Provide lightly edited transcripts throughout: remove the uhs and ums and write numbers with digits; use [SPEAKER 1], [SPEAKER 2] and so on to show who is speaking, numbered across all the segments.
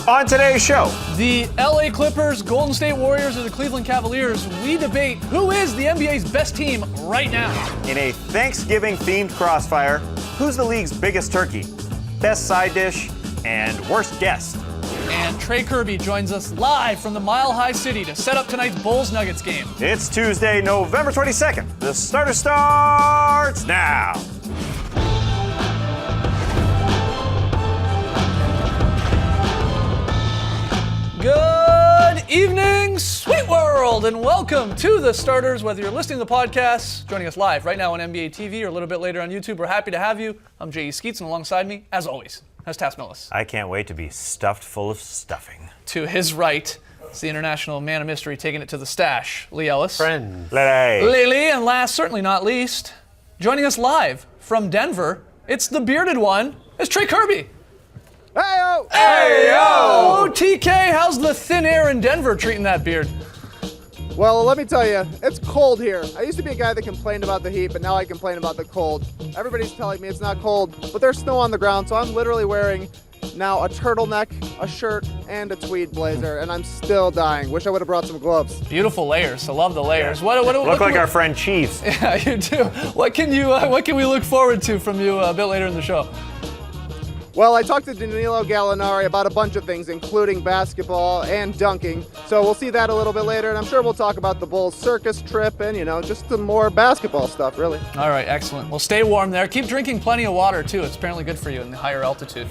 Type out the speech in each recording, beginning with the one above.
[SPEAKER 1] On today's show,
[SPEAKER 2] The LA Clippers, Golden State Warriors, or the Cleveland Cavaliers, we debate who is the NBA's best team right now.
[SPEAKER 1] in a Thanksgiving-themed crossfire, who's the league's biggest turkey, best side dish, and worst guest?
[SPEAKER 2] And Trey Kirby joins us live from the Mile High City to set up tonight's Bulls-Nuggets game.
[SPEAKER 1] It's Tuesday, November 22nd. The starter starts now.
[SPEAKER 2] Good evening, sweet world, and welcome to the starters. Whether you're listening to the podcast, joining us live right now on NBA TV, or a little bit later on YouTube, we're happy to have you. I'm J.E. Skeets, and alongside me, as always, has Tass Millis.
[SPEAKER 1] I can't wait to be stuffed full of stuffing.
[SPEAKER 2] To his right, it's the international man of mystery taking it to the stash, Lee Ellis.
[SPEAKER 3] Friends.
[SPEAKER 2] Lily, and last, certainly not least, joining us live from Denver, it's the bearded one, it's Trey Kirby.
[SPEAKER 4] Hey-o!
[SPEAKER 2] Oh, TK, how's the thin air in Denver treating that beard?
[SPEAKER 4] Well, let me tell you, it's cold here. I used to be a guy that complained about the heat, but now I complain about the cold. Everybody's telling me it's not cold, but there's snow on the ground, so I'm literally wearing now a turtleneck, a shirt, and a tweed blazer, and I'm still dying. Wish I would have brought some gloves.
[SPEAKER 2] Beautiful layers. I love the layers.
[SPEAKER 1] Look like
[SPEAKER 2] can
[SPEAKER 1] our
[SPEAKER 2] we-
[SPEAKER 1] friend Chiefs.
[SPEAKER 2] Yeah, you do. What can we look forward to from you a bit later in the show?
[SPEAKER 4] Well, I talked to Danilo Gallinari about a bunch of things, including basketball and dunking, so we'll see that a little bit later, and I'm sure we'll talk about the Bulls circus trip and, just some more basketball stuff, really.
[SPEAKER 2] All right, excellent. Well, stay warm there. Keep drinking plenty of water, too. It's apparently good for you in the higher altitude.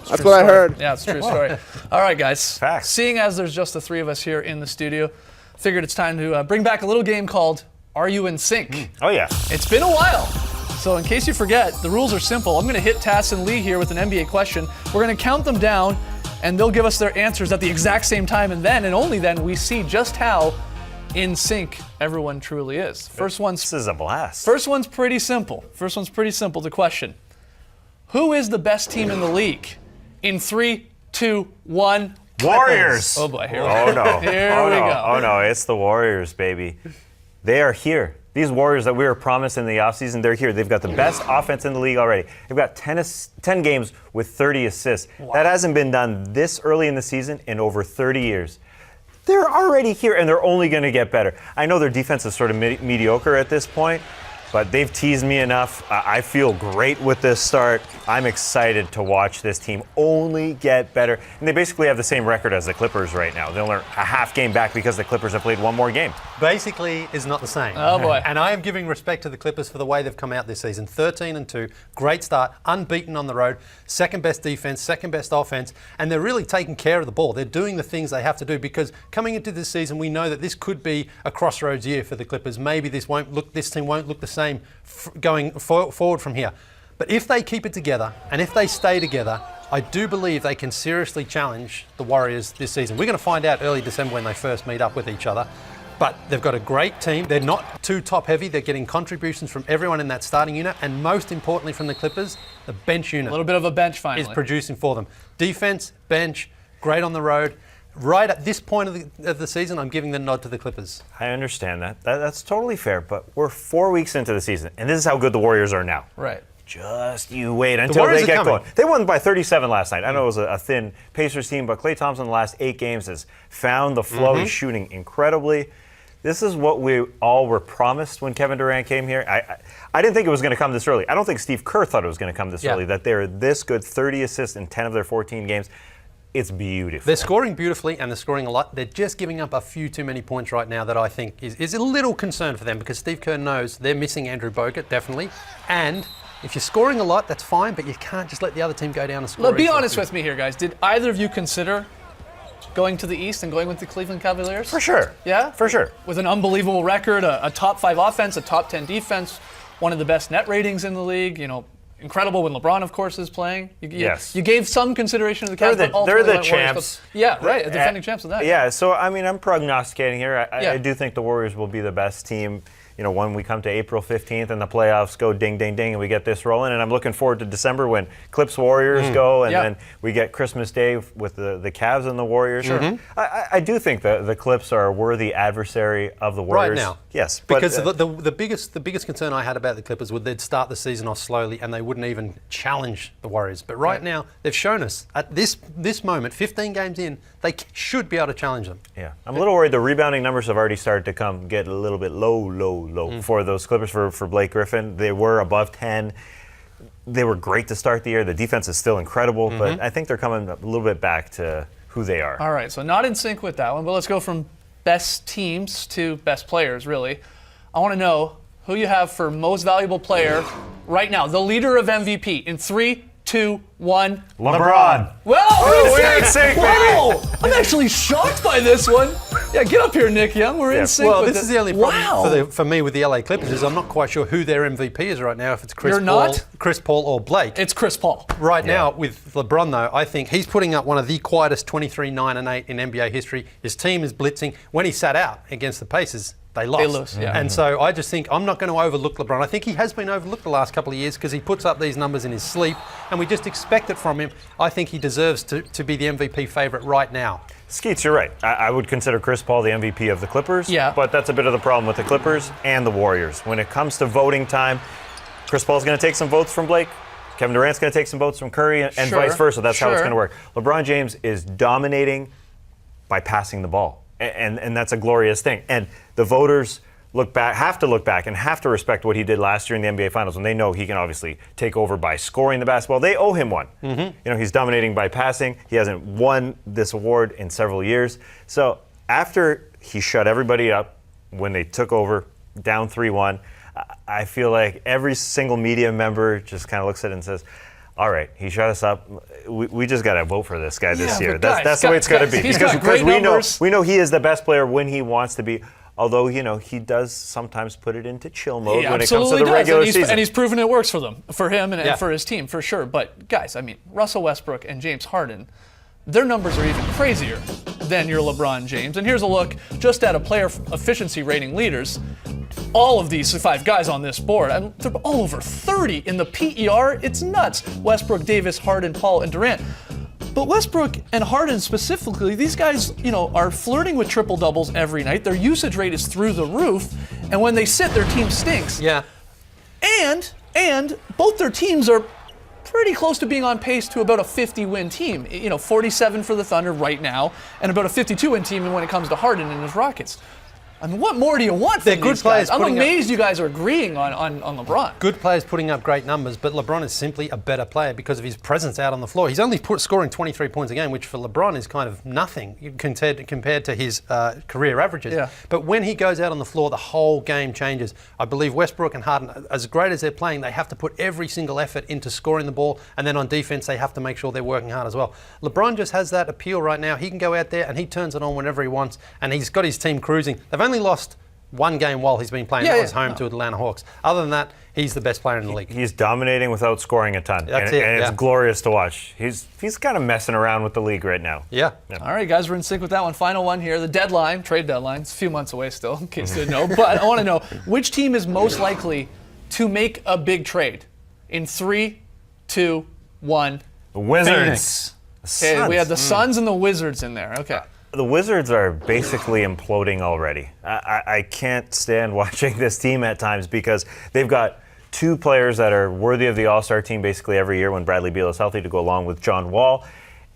[SPEAKER 4] That's what I heard.
[SPEAKER 2] Yeah, it's a true story. All right, guys.
[SPEAKER 1] Facts.
[SPEAKER 2] Seeing as there's just the three of us here in the studio, figured it's time to bring back a little game called Are You in Sync?
[SPEAKER 1] Oh, yeah.
[SPEAKER 2] It's been a while. So in case you forget, the rules are simple. I'm going to hit Tass and Lee here with an NBA question. We're going to count them down, and they'll give us their answers at the exact same time, and then, and only then, we see just how in sync everyone truly is.
[SPEAKER 1] This is a blast.
[SPEAKER 2] First one's pretty simple. The question: who is the best team in the league? In 3, 2, 1.
[SPEAKER 1] Warriors.
[SPEAKER 2] Oh boy, here we
[SPEAKER 1] Oh,
[SPEAKER 2] go.
[SPEAKER 1] no.
[SPEAKER 2] Here
[SPEAKER 1] oh,
[SPEAKER 2] we
[SPEAKER 1] no.
[SPEAKER 2] go.
[SPEAKER 1] Oh, no. It's the Warriors, baby. They are here. These Warriors that we were promised in the offseason, they're here. They've got the best offense in the league already. They've got 10 games with 30 assists.
[SPEAKER 2] Wow.
[SPEAKER 1] That hasn't been done this early in the season in over 30 years. They're already here, and they're only going to get better. I know their defense is sort of mediocre at this point, but they've teased me enough. I feel great with this start. I'm excited to watch this team only get better. And they basically have the same record as the Clippers right now. They'll learn a half game back because the Clippers have played one more game.
[SPEAKER 3] Basically is not the same.
[SPEAKER 2] Oh, boy.
[SPEAKER 3] And I am giving respect to the Clippers for the way they've come out this season. 13-2, great start, unbeaten on the road, second best defense, second best offense, and they're really taking care of the ball. They're doing the things they have to do because coming into this season, we know that this could be a crossroads year for the Clippers. Maybe this team won't look the same going forward from here. But if they keep it together and if they stay together, I do believe they can seriously challenge the Warriors this season. We're going to find out early December when they first meet up with each other. But they've got a great team. They're not too top heavy. They're getting contributions from everyone in that starting unit. And most importantly from the Clippers, the bench unit
[SPEAKER 2] A little bit of a bench finally.
[SPEAKER 3] is producing for them. Defense, bench, great on the road. Right at this point of the season, I'm giving the nod to the Clippers.
[SPEAKER 1] I understand that. That's totally fair, but we're 4 weeks into the season, and this is how good the Warriors are now.
[SPEAKER 2] Right.
[SPEAKER 1] Just you wait until
[SPEAKER 3] Warriors
[SPEAKER 1] they get
[SPEAKER 3] are coming.
[SPEAKER 1] going. They won by 37 last night. I know it was a thin Pacers team, but Klay Thompson the last 8 games has found the flow. He's shooting incredibly. This is what we all were promised when Kevin Durant came here. I didn't think it was going to come this early. I don't think Steve Kerr thought it was going to come this early, that they're this good, 30 assists in 10 of their 14 games. It's beautiful.
[SPEAKER 3] They're scoring beautifully and they're scoring a lot. They're just giving up a few too many points right now that I think is a little concern for them because Steve Kerr knows they're missing Andrew Bogut, definitely. And if you're scoring a lot, that's fine, but you can't just let the other team go down and score.
[SPEAKER 2] Look, be honest with me here, guys. Did either of you consider going to the East and going with the Cleveland Cavaliers?
[SPEAKER 1] For sure.
[SPEAKER 2] Yeah?
[SPEAKER 1] For sure.
[SPEAKER 2] With an unbelievable record, a top 5 offense, a top 10 defense, one of the best net ratings in the league, incredible when LeBron, of course, is playing.
[SPEAKER 1] Yes.
[SPEAKER 2] You gave some consideration to the Cavs.
[SPEAKER 1] They're
[SPEAKER 2] but
[SPEAKER 1] the
[SPEAKER 2] ultimately went
[SPEAKER 1] champs.
[SPEAKER 2] Warriors. Yeah, right. Defending champs of that.
[SPEAKER 1] Yeah, so, I'm prognosticating here.
[SPEAKER 2] Yeah.
[SPEAKER 1] I do think the Warriors will be the best team when we come to April 15th and the playoffs go ding, ding, ding, and we get this rolling. And I'm looking forward to December when Clips Warriors go, and then we get Christmas Day with the Cavs and the Warriors. Sure. I do think the Clips are a worthy adversary of the Warriors.
[SPEAKER 3] Right now.
[SPEAKER 1] Yes.
[SPEAKER 3] Because the biggest concern I had about the Clippers was they'd start the season off slowly and they wouldn't even challenge the Warriors. But right now, they've shown us at this moment, 15 games in, they should be able to challenge them.
[SPEAKER 1] Yeah. I'm a little worried the rebounding numbers have already started to get a little bit low for those Clippers, for Blake Griffin. They were above 10. They were great to start the year. The defense is still incredible, but I think they're coming a little bit back to who they are.
[SPEAKER 2] All right, so not in sync with that one, but let's go from best teams to best players, really. I want to know who you have for most valuable player right now, the leader of MVP, in 3, 2, 1.
[SPEAKER 1] LeBron.
[SPEAKER 2] Well,
[SPEAKER 1] we're in sync, baby.
[SPEAKER 2] Wow, I'm actually shocked by this one. Yeah, get up here, Nick Young. We're in sync
[SPEAKER 3] Well,
[SPEAKER 2] with
[SPEAKER 3] this is the only problem
[SPEAKER 2] Wow.
[SPEAKER 3] for me with the LA Clippers is I'm not quite sure who their MVP is right now, if it's
[SPEAKER 2] You're not?
[SPEAKER 3] Chris Paul or Blake.
[SPEAKER 2] It's Chris Paul.
[SPEAKER 3] Right now, with LeBron, though, I think he's putting up one of the quietest 23-9-8 in NBA history. His team is blitzing. When he sat out against the Pacers, they lost.
[SPEAKER 2] They lose, yeah.
[SPEAKER 3] And so I just think I'm not going to overlook LeBron. I think he has been overlooked the last couple of years because he puts up these numbers in his sleep, and we just expect it from him. I think he deserves to be the MVP favorite right now.
[SPEAKER 1] Skeets, you're right. I would consider Chris Paul the MVP of the Clippers.
[SPEAKER 2] Yeah.
[SPEAKER 1] But that's a bit of the problem with the Clippers and the Warriors. When it comes to voting time, Chris Paul's going to take some votes from Blake. Kevin Durant's going to take some votes from Curry, and vice versa. That's how it's going to work. LeBron James is dominating by passing the ball, and that's a glorious thing. And the voters have to look back and have to respect what he did last year in the NBA Finals, when they know he can obviously take over by scoring the basketball. They owe him one. He's dominating by passing. He hasn't won this award in several years. So after he shut everybody up when they took over down 3-1, I feel like every single media member just kind of looks at it and says, all right, he shut us up. We just got to vote for this guy this year. That's the way it's got to be. Because we know he is the best player when he wants to be. Although, he does sometimes put it into chill mode when it comes to the regular season.
[SPEAKER 2] And he's proven it works for him and for his team, for sure. But, guys, Russell Westbrook and James Harden, their numbers are even crazier than your LeBron James. And here's a look just at a player efficiency rating leaders. All of these 5 guys on this board, they're all over 30 in the PER. It's nuts. Westbrook, Davis, Harden, Paul, and Durant. But Westbrook and Harden specifically, these guys, are flirting with triple doubles every night. Their usage rate is through the roof, and when they sit, their team stinks.
[SPEAKER 3] Yeah.
[SPEAKER 2] And both their teams are pretty close to being on pace to about a 50-win team. 47 for the Thunder right now, and about a 52-win team when it comes to Harden and his Rockets. What more do you want from these guys? I'm amazed you guys are agreeing on LeBron.
[SPEAKER 3] Good players putting up great numbers, but LeBron is simply a better player because of his presence out on the floor. He's only scoring 23 points a game, which for LeBron is kind of nothing compared to his career averages.
[SPEAKER 2] Yeah.
[SPEAKER 3] But when he goes out on the floor, the whole game changes. I believe Westbrook and Harden, as great as they're playing, they have to put every single effort into scoring the ball, and then on defense, they have to make sure they're working hard as well. LeBron just has that appeal right now. He can go out there and he turns it on whenever he wants, and he's got his team cruising. They've only lost one game while he's been playing. That was home to Atlanta Hawks. Other than that, he's the best player in the league.
[SPEAKER 1] He's dominating without scoring a ton.
[SPEAKER 3] That's
[SPEAKER 1] and it's glorious to watch. He's kind of messing around with the league right now.
[SPEAKER 3] Yeah.
[SPEAKER 2] All right, guys, we're in sync with that one. Final one here. The deadline, trade deadline. It's a few months away still, in case you didn't know. But I want to know, which team is most likely to make a big trade? In 3, 2, 1.
[SPEAKER 1] The Wizards.
[SPEAKER 2] Okay, we have the Suns and the Wizards in there. Okay.
[SPEAKER 1] The Wizards are basically imploding already. I can't stand watching this team at times because they've got 2 players that are worthy of the All-Star team basically every year when Bradley Beal is healthy to go along with John Wall.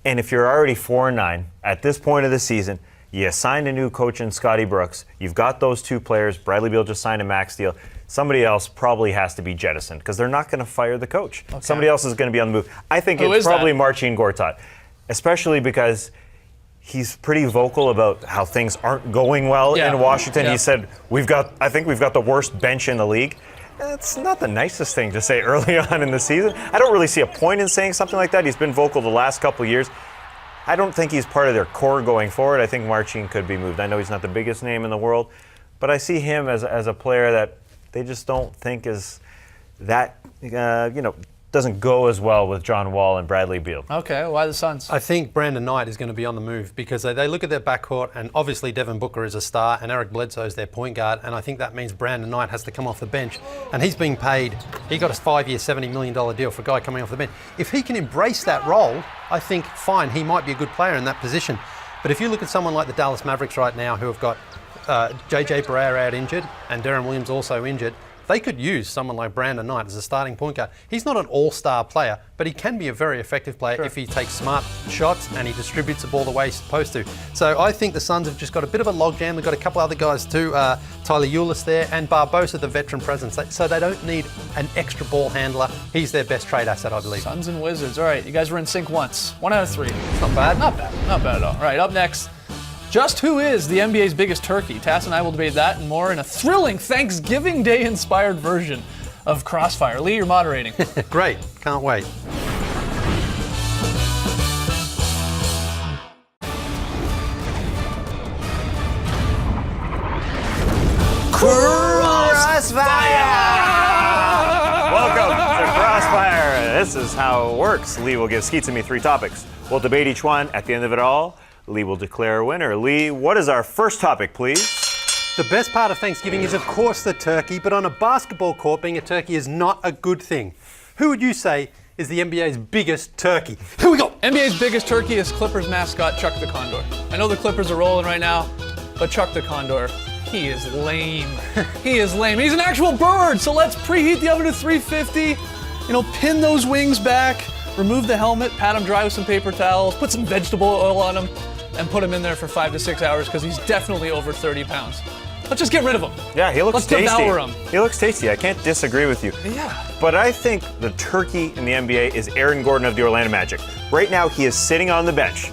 [SPEAKER 1] And if you're already 4-9 at this point of the season, you signed a new coach in Scotty Brooks. You've got those 2 players. Bradley Beal just signed a max deal. Somebody else probably has to be jettisoned because they're not going to fire the coach. Okay. Somebody else is going to be on the move. I think it's probably Marcin Gortat, especially because he's pretty vocal about how things aren't going well in Washington. He said, I think we've got the worst bench in the league. That's not the nicest thing to say early on in the season. I don't really see a point in saying something like that. He's been vocal the last couple of years. I don't think he's part of their core going forward. I think Marcin could be moved. I know he's not the biggest name in the world, but I see him as a player that they just don't think is that, doesn't go as well with John Wall and Bradley Beal.
[SPEAKER 2] Okay, why the Suns?
[SPEAKER 3] I think Brandon Knight is going to be on the move because they look at their backcourt, and obviously Devin Booker is a star and Eric Bledsoe is their point guard, and I think that means Brandon Knight has to come off the bench, and he's being paid. He got a 5-year, $70 million deal for a guy coming off the bench. If he can embrace that role, I think fine, he might be a good player in that position. But if you look at someone like the Dallas Mavericks right now, who have got JJ Barea out injured and Deron Williams also injured, they could use someone like Brandon Knight as a starting point guard. He's not an all-star player, but he can be a very effective player if he takes smart shots and he distributes the ball the way he's supposed to. So I think the Suns have just got a bit of a logjam. They've got a couple other guys too, Tyler Ulis there, and Barbosa, the veteran presence. So they don't need an extra ball handler. He's their best trade asset, I believe.
[SPEAKER 2] Suns and Wizards. All right, you guys were in sync once. 1 out of 3.
[SPEAKER 3] Not bad.
[SPEAKER 2] Not bad. Not bad at all. All right, up next. Just who is the NBA's biggest turkey? Tass and I will debate that and more in a thrilling Thanksgiving Day-inspired version of Crossfire. Lee, you're moderating.
[SPEAKER 3] Great. Can't wait.
[SPEAKER 1] Welcome to Crossfire. This is how it works. Lee will give Skeets and me 3 topics. We'll debate each one. At the end of it all, Lee will declare a winner. Lee, what is our first topic, please?
[SPEAKER 3] The best part of Thanksgiving is, of course, the turkey, but on a basketball court, being a turkey is not a good thing. Who would you say is the NBA's biggest turkey? Here we go.
[SPEAKER 2] NBA's biggest turkey is Clippers mascot Chuck the Condor. I know the Clippers are rolling right now, but Chuck the Condor, he is lame. He is lame. He's an actual bird, so let's preheat the oven to 350, pin those wings back, remove the helmet, pat him dry with some paper towels, put some vegetable oil on him, and put him in there for 5 to 6 hours because he's definitely over 30 pounds. Let's just get rid of him.
[SPEAKER 1] Yeah, he looks
[SPEAKER 2] Let's
[SPEAKER 1] tasty.
[SPEAKER 2] devour him.
[SPEAKER 1] He looks tasty. I can't disagree with you.
[SPEAKER 2] Yeah.
[SPEAKER 1] But I think the turkey in the NBA is Aaron Gordon of the Orlando Magic. Right now, he is sitting on the bench.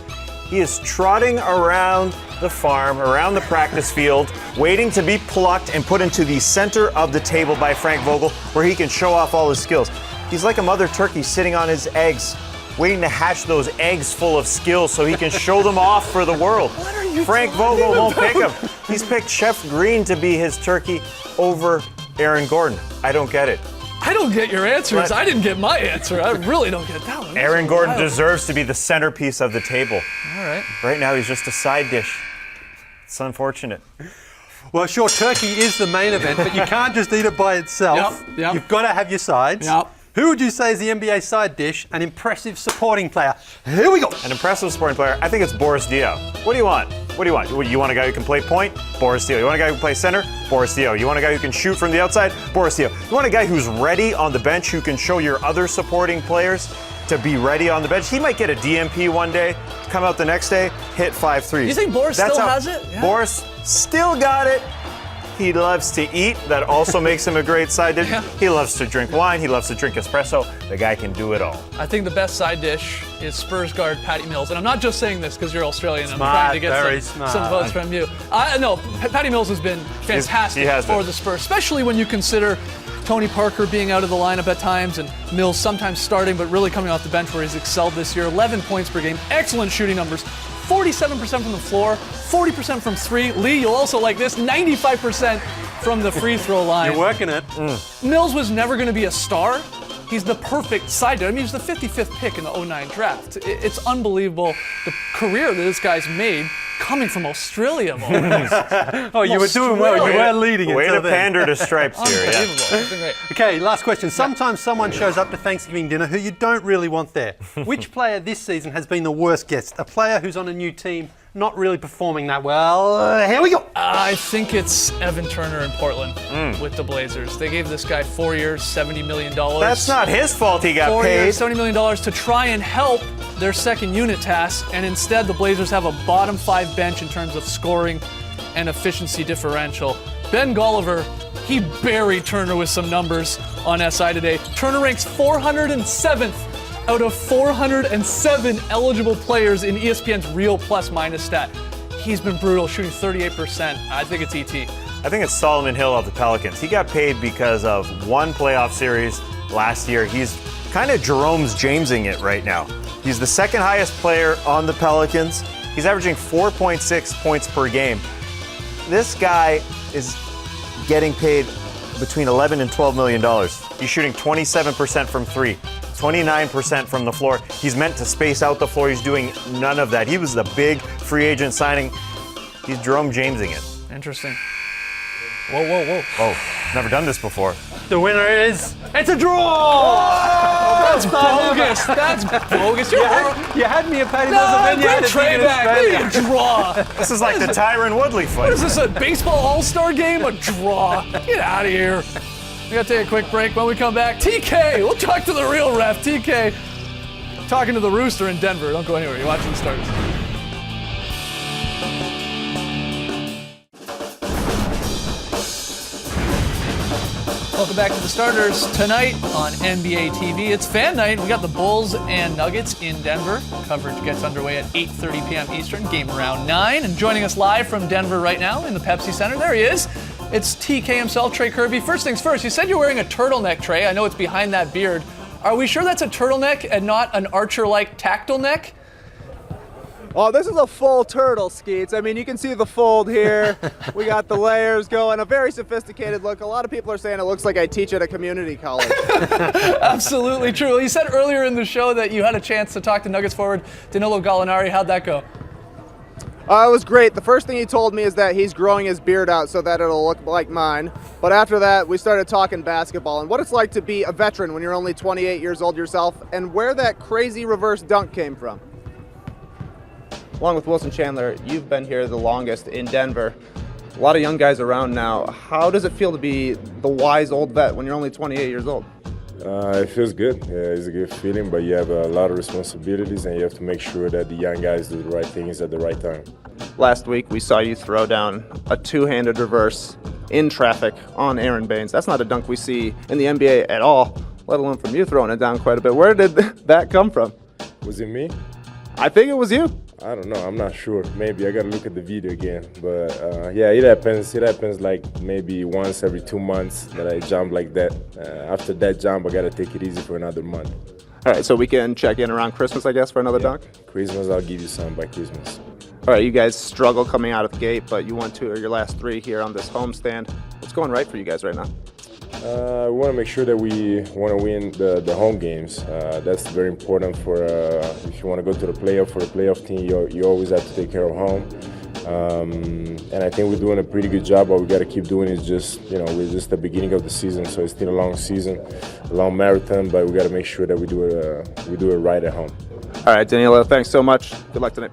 [SPEAKER 1] He is trotting around the farm, around the practice field, waiting to be plucked and put into the center of the table by Frank Vogel, where he can show off all his skills. He's like a mother turkey sitting on his eggs, waiting to hatch those eggs full of skills so he can show them off for the world.
[SPEAKER 2] What are you
[SPEAKER 1] Frank
[SPEAKER 2] talking
[SPEAKER 1] Vogel won't
[SPEAKER 2] about?
[SPEAKER 1] pick him. He's picked Chef Green to be his turkey over Aaron Gordon. I don't get it.
[SPEAKER 2] I don't get your answers.
[SPEAKER 1] What?
[SPEAKER 2] I didn't get my answer. I really don't get that one.
[SPEAKER 1] Aaron
[SPEAKER 2] That's
[SPEAKER 1] Gordon
[SPEAKER 2] wild.
[SPEAKER 1] deserves to be the centerpiece of the table.
[SPEAKER 2] All right.
[SPEAKER 1] Right now, he's just a side dish. It's unfortunate.
[SPEAKER 3] Well, sure, turkey is the main event, but you can't just eat it by itself.
[SPEAKER 2] Yep.
[SPEAKER 3] You've got to have your sides.
[SPEAKER 2] Yep.
[SPEAKER 3] Who would you say is the NBA side dish? An impressive supporting player. Here we go.
[SPEAKER 1] An impressive sporting player, I think it's Boris Dio. What do you want? What do you want? You want a guy who can play point? Boris Dio. You want a guy who can play center? Boris Dio. You want a guy who can shoot from the outside? Boris Dio. You want a guy who's ready on the bench, who can show your other supporting players to be ready on the bench? He might get a DMP one day, come out the next day, hit 5 threes.
[SPEAKER 2] You think Boris still has it? Yeah.
[SPEAKER 1] Boris still got it. He loves to eat. That also makes him a great side dish.
[SPEAKER 2] Yeah.
[SPEAKER 1] He loves to drink wine. He loves to drink espresso. The guy can do it all.
[SPEAKER 2] I think the best side dish is Spurs guard Patty Mills. And I'm not just saying this because you're Australian.
[SPEAKER 3] Smart,
[SPEAKER 2] I'm trying to get
[SPEAKER 3] very
[SPEAKER 2] some
[SPEAKER 3] smart.
[SPEAKER 2] votes from you. No, Patty Mills has been fantastic
[SPEAKER 1] he has
[SPEAKER 2] for
[SPEAKER 1] been.
[SPEAKER 2] the Spurs, especially when you consider Tony Parker being out of the lineup at times and Mills sometimes starting but really coming off the bench where he's excelled this year. 11 points per game, excellent shooting numbers, 47% from the floor, 40% from 3. Lee, you'll also like this, 95% from the free throw line.
[SPEAKER 3] You're working it.
[SPEAKER 2] Mills was never going to be a star. He's the perfect side. I mean, he's the 55th pick in the 09 draft. It's unbelievable the career that this guy's made coming from Australia. Of all places.
[SPEAKER 3] Oh, you were doing well. You
[SPEAKER 2] Australia.
[SPEAKER 3] were leading it.
[SPEAKER 1] Way to
[SPEAKER 3] till then.
[SPEAKER 1] pander to stripes here. Yeah.
[SPEAKER 2] Unbelievable. It's been great.
[SPEAKER 3] Okay, last question. Sometimes someone shows up to Thanksgiving dinner who you don't really want there. Which player this season has been the worst guest? A player who's on a new team, not really performing that well. Here we go.
[SPEAKER 2] I think it's Evan Turner in Portland with the Blazers. They gave this guy 4 years, $70 million.
[SPEAKER 1] That's not his fault he got
[SPEAKER 2] 4
[SPEAKER 1] paid.
[SPEAKER 2] years, $70 million to try and help their second unit task, and instead the Blazers have a bottom 5 bench in terms of scoring and efficiency differential. Ben Golliver, he buried Turner with some numbers on SI today. Turner ranks 407th out of 407 eligible players in ESPN's real plus-minus stat. He's been brutal, shooting 38%. I think it's ET.
[SPEAKER 1] I think it's Solomon Hill of the Pelicans. He got paid because of one playoff series last year. He's kind of Jerome's Jamesing it right now. He's the second highest player on the Pelicans. He's averaging 4.6 points per game. This guy is getting paid between $11 and $12 million. He's shooting 27% from 3. 29% from the floor. He's meant to space out the floor. He's doing none of that. He was the big free agent signing. He's Jerome Jamesing it.
[SPEAKER 2] Interesting. Whoa, whoa, whoa.
[SPEAKER 1] Oh, never done this before.
[SPEAKER 3] The winner is. It's a draw!
[SPEAKER 2] That's bogus. That's bogus. You're
[SPEAKER 3] You had me a Paddy
[SPEAKER 2] No,
[SPEAKER 3] Lazavinha
[SPEAKER 2] bring Trey back. We need a draw.
[SPEAKER 1] This is like the Tyron Woodley
[SPEAKER 2] What is
[SPEAKER 1] fight.
[SPEAKER 2] this, a baseball all-star game? A draw. Get out of here. We gotta take a quick break. When we come back, TK. We'll talk to the real ref, TK. Talking to the Rooster in Denver. Don't go anywhere. You're watching the Stars. Welcome back to the Starters. Tonight on NBA TV, it's fan night. We got the Bulls and Nuggets in Denver. Coverage gets underway at 8:30 p.m. Eastern, game around 9. And joining us live from Denver right now in the Pepsi Center, there he is. It's TK himself, Trey Kirby. First things first, you said you're wearing a turtleneck, Trey. I know it's behind that beard. Are we sure that's a turtleneck and not an Archer-like tactile neck?
[SPEAKER 4] Oh, this is a full turtle, Skeets. I mean, you can see the fold here. We got the layers going, a very sophisticated look. A lot of people are saying it looks like I teach at a community college.
[SPEAKER 2] Absolutely true. You said earlier in the show that you had a chance to talk to Nuggets forward Danilo Gallinari. How'd that go?
[SPEAKER 4] It was great. The first thing he told me is that he's growing his beard out so that it'll look like mine. But after that, we started talking basketball and what it's like to be a veteran when you're only 28 years old yourself and where that crazy reverse dunk came from. Along with Wilson Chandler, you've been here the longest in Denver. A lot of young guys around now. How does it feel to be the wise old vet when you're only 28 years old?
[SPEAKER 5] It feels good. Yeah, it's a good feeling, but you have a lot of responsibilities and you have to make sure that the young guys do the right things at the right time.
[SPEAKER 4] Last week, we saw you throw down a two-handed reverse in traffic on Aaron Baines. That's not a dunk we see in the NBA at all, let alone from you throwing it down quite a bit. Where did that come from?
[SPEAKER 5] Was it me?
[SPEAKER 4] I think it was you.
[SPEAKER 5] I don't know. I'm not sure. Maybe I gotta look at the video again. But yeah, it happens. It happens like maybe once every 2 months that I jump like that. After that jump, I gotta take it easy for another month.
[SPEAKER 4] All right, so we can check in around Christmas, I guess, for another dunk?
[SPEAKER 5] Christmas, I'll give you some by Christmas.
[SPEAKER 4] All right, you guys struggle coming out of the gate, but you won 2 of your last 3 here on this homestand. What's going right for you guys right now?
[SPEAKER 5] We want to make sure that we want to win the home games. That's very important for if you want to go to the playoff. For a playoff team, you always have to take care of home. And I think we're doing a pretty good job. What we got to keep doing is just, we're just the beginning of the season, so it's still a long season, a long marathon. But we got to make sure that we do it right at home.
[SPEAKER 4] All right, Danilo, thanks so much. Good luck tonight.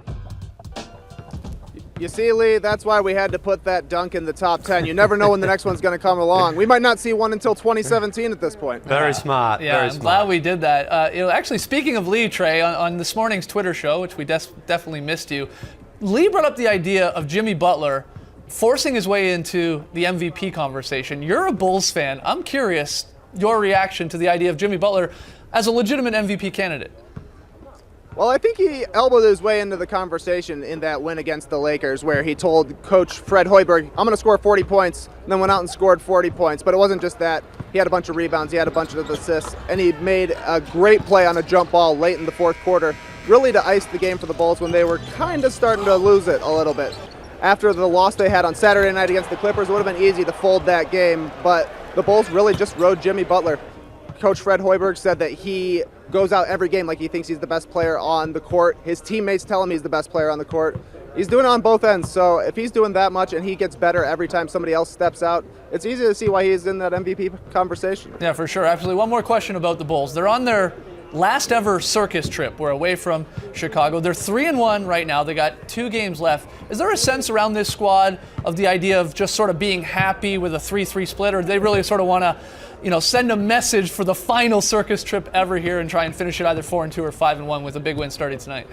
[SPEAKER 4] You see, Lee, that's why we had to put that dunk in the top 10. You never know when the next one's going to come along. We might not see one until 2017 at this point.
[SPEAKER 3] Very smart.
[SPEAKER 2] Yeah,
[SPEAKER 3] very
[SPEAKER 2] I'm glad we did that. Actually, speaking of Lee, Trey, on this morning's Twitter show, which we definitely missed you, Lee brought up the idea of Jimmy Butler forcing his way into the MVP conversation. You're a Bulls fan. I'm curious your reaction to the idea of Jimmy Butler as a legitimate MVP candidate.
[SPEAKER 4] Well, I think he elbowed his way into the conversation in that win against the Lakers where he told Coach Fred Hoiberg, I'm going to score 40 points, and then went out and scored 40 points. But it wasn't just that. He had a bunch of rebounds, he had a bunch of assists, and he made a great play on a jump ball late in the fourth quarter, really to ice the game for the Bulls when they were kind of starting to lose it a little bit. After the loss they had on Saturday night against the Clippers, it would have been easy to fold that game, but the Bulls really just rode Jimmy Butler. Coach Fred Hoiberg said that he goes out every game like he thinks he's the best player on the court. His teammates tell him he's the best player on the court. He's doing it on both ends, so if he's doing that much and he gets better every time somebody else steps out, it's easy to see why he's in that MVP conversation.
[SPEAKER 2] Yeah, for sure. Absolutely. One more question about the Bulls. They're on their last ever circus trip. We're away from Chicago. They're 3-1 right now. They got 2 games left. Is there a sense around this squad of the idea of just sort of being happy with a 3-3 split, or do they really sort of want to send a message for the final circus trip ever here and try and finish it either 4-2 or 5-1 with a big win starting tonight?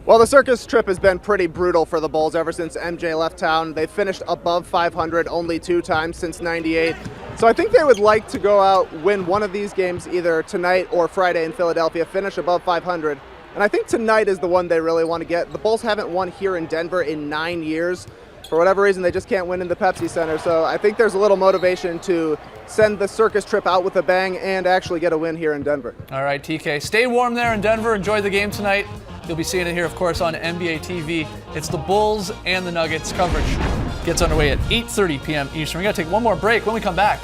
[SPEAKER 4] Well, the circus trip has been pretty brutal for the Bulls ever since MJ left town. They've finished above 500 only 2 times since '98. So I think they would like to go out, win one of these games either tonight or Friday in Philadelphia, finish above 500. And I think tonight is the one they really want to get. The Bulls haven't won here in Denver in 9 years. For whatever reason, they just can't win in the Pepsi Center. So I think there's a little motivation to send the circus trip out with a bang and actually get a win here in Denver.
[SPEAKER 2] All right, TK. Stay warm there in Denver. Enjoy the game tonight. You'll be seeing it here, of course, on NBA TV. It's the Bulls and the Nuggets. Coverage gets underway at 8:30 p.m. Eastern. We got to take one more break. When we come back,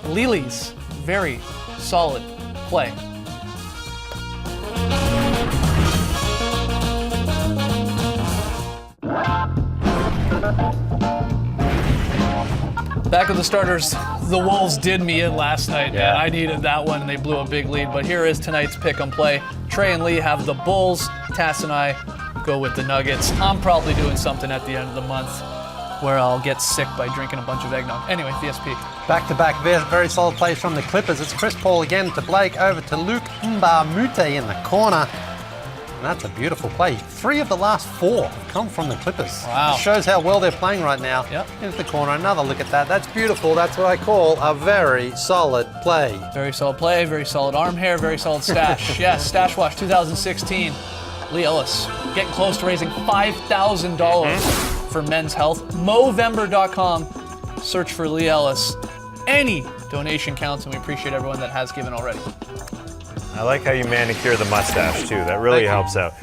[SPEAKER 2] Lili's very solid play Back with the starters, the Wolves did me in last night, man. I needed that one, and they blew a big lead. But here is tonight's pick and play. Trey and Lee have the Bulls. Tass and I go with the Nuggets. I'm probably doing something at the end of the month where I'll get sick by drinking a bunch of eggnog. Anyway, VSP.
[SPEAKER 3] Back-to-back very solid plays from the Clippers. It's Chris Paul again to Blake, over to Luke Mbamute in the corner. And that's a beautiful play. 3 of the last 4 have come from the Clippers.
[SPEAKER 2] Wow.
[SPEAKER 3] It shows how well they're playing right now.
[SPEAKER 2] Yep.
[SPEAKER 3] Into the corner, another look at that. That's beautiful. That's what I call a very solid play.
[SPEAKER 2] Very solid play, very solid arm hair, very solid stash. Yes, Stash Watch 2016. Lee Ellis getting close to raising $5,000 for men's health. Movember.com. Search for Lee Ellis. Any donation counts, and we appreciate everyone that has given already.
[SPEAKER 1] I like how you manicure the mustache too. That really helps out.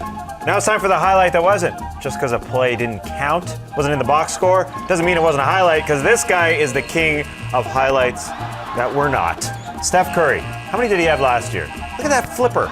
[SPEAKER 1] Now it's time for the highlight that wasn't. Just because a play didn't count, wasn't in the box score, doesn't mean it wasn't a highlight, because this guy is the king of highlights that were not. Steph Curry. How many did he have last year? Look at that flipper.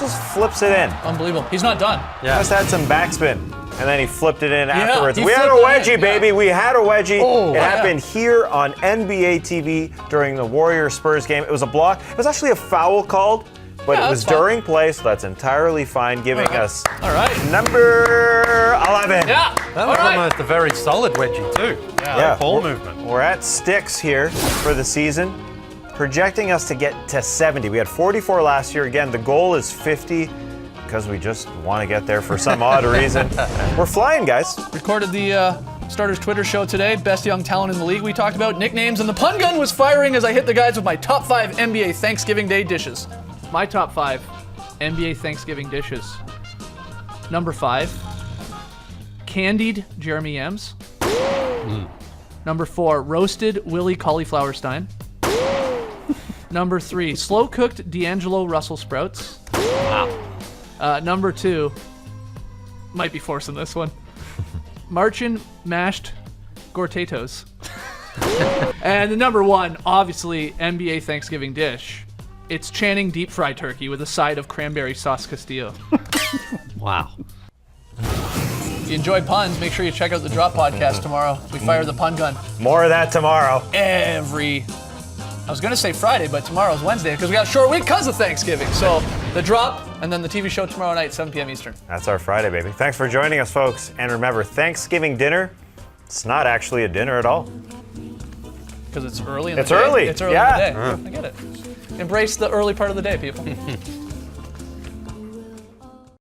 [SPEAKER 1] Just flips it in.
[SPEAKER 2] Unbelievable. He's not done.
[SPEAKER 3] Yeah.
[SPEAKER 1] Just had some backspin, and then he flipped it in afterwards.
[SPEAKER 2] he
[SPEAKER 1] We had a
[SPEAKER 2] flipped it
[SPEAKER 1] wedgie,
[SPEAKER 2] in,
[SPEAKER 1] baby. We had a wedgie.
[SPEAKER 2] Oh,
[SPEAKER 1] it happened here on NBA TV during the Warriors-Spurs game. It was a block. It was actually a foul called, but
[SPEAKER 2] Yeah,
[SPEAKER 1] it was
[SPEAKER 2] that's fine.
[SPEAKER 1] during play, so that's entirely fine, giving us
[SPEAKER 2] All right.
[SPEAKER 1] number 11.
[SPEAKER 2] Yeah.
[SPEAKER 3] That was almost a very solid wedgie too.
[SPEAKER 1] Yeah.
[SPEAKER 3] Ball movement.
[SPEAKER 1] We're at sticks here for the season, projecting us to get to 70. We had 44 last year. Again, the goal is 50 because we just want to get there for some odd reason. We're flying, guys.
[SPEAKER 2] Recorded the Starters Twitter show today. Best young talent in the league we talked about. Nicknames, and the pun gun was firing as I hit the guys with my top 5 NBA Thanksgiving Day dishes. My top 5 NBA Thanksgiving dishes. Number 5, candied Jeremy Ems. Number 4, roasted Willie Cauliflower Stein. Number 3, slow-cooked D'Angelo Russell Sprouts. Wow. Number 2, might be forcing this one, Marchin mashed Gortatos. And the number 1, obviously, NBA Thanksgiving dish. It's Channing deep fried turkey with a side of cranberry sauce Castillo.
[SPEAKER 3] Wow.
[SPEAKER 2] If you enjoy puns, make sure you check out the Drop podcast tomorrow. We fire the pun gun
[SPEAKER 1] More of that tomorrow.
[SPEAKER 2] I was going to say Friday, but tomorrow's Wednesday because we got a short week because of Thanksgiving. So the Drop and then the TV show tomorrow night, 7 p.m. Eastern.
[SPEAKER 1] That's our Friday, baby. Thanks for joining us, folks. And remember, Thanksgiving dinner, it's not actually a dinner at all.
[SPEAKER 2] Because it's early in the
[SPEAKER 1] It's
[SPEAKER 2] day.
[SPEAKER 1] early.
[SPEAKER 2] It's early
[SPEAKER 1] Yeah.
[SPEAKER 2] in the day. I get it. Embrace the early part of the day, people.